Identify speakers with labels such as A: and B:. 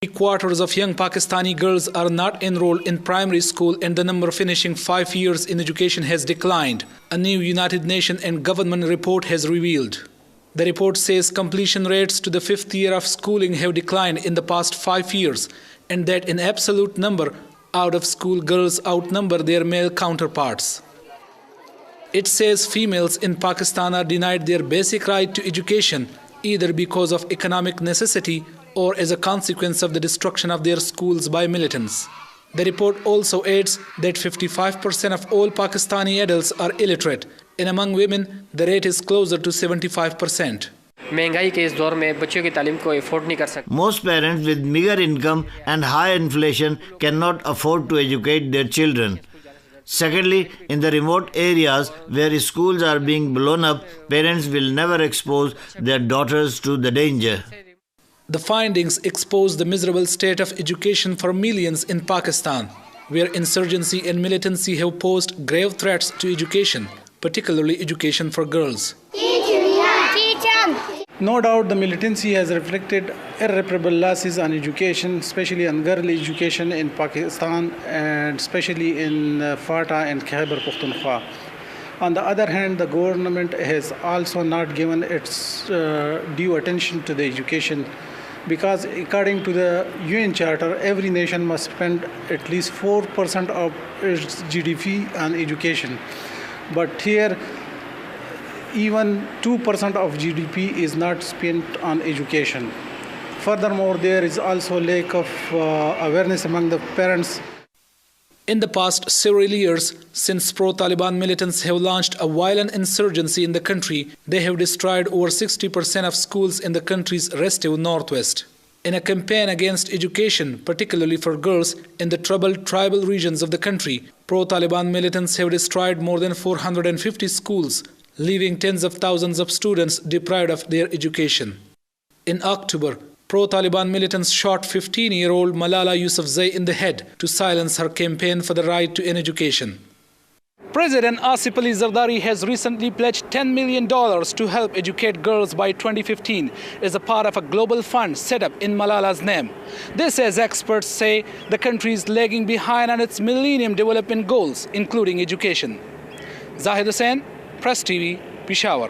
A: Three-quarters of young Pakistani girls are not enrolled in primary school, and the number finishing 5 years in education has declined, a new United Nations and government report has revealed. The report says completion rates to the 5th year of schooling have declined in the past 5 years, and that in absolute number, out-of-school girls outnumber their male counterparts. It says females in Pakistan are denied their basic right to education, either because of economic necessity or as a consequence of the destruction of their schools by militants. The report also adds that 55% of all Pakistani adults are illiterate, and among women, the rate is closer to 75%.
B: Most parents with meager income and high inflation cannot afford to educate their children. Secondly, in the remote areas where schools are being blown up, parents will never expose their daughters to the danger.
A: The findings expose the miserable state of education for millions in Pakistan, where insurgency and militancy have posed grave threats to education, particularly education for girls.
C: No doubt the militancy has reflected irreparable losses on education, especially on girl education in Pakistan, and especially in Fata and Khyber Pakhtunkhwa. On the other hand, the government has also not given its due attention to the education, because according to the UN Charter, every nation must spend at least 4% of its GDP on education. But here, even 2% of GDP is not spent on education. Furthermore, there is also lack of awareness among the parents.
A: In the past several years, since pro-Taliban militants have launched a violent insurgency in the country, they have destroyed over 60% of schools in the country's restive northwest. In a campaign against education, particularly for girls, in the troubled tribal regions of the country, pro-Taliban militants have destroyed more than 450 schools, leaving tens of thousands of students deprived of their education. In October, pro-Taliban militants shot 15-year-old Malala Yousafzai in the head to silence her campaign for the right to an education. President Asif Ali Zardari has recently pledged $10 million to help educate girls by 2015 as a part of a global fund set up in Malala's name. This, as experts say, the country is lagging behind on its Millennium Development Goals, including education. Zahid Hussain, Press TV, Peshawar.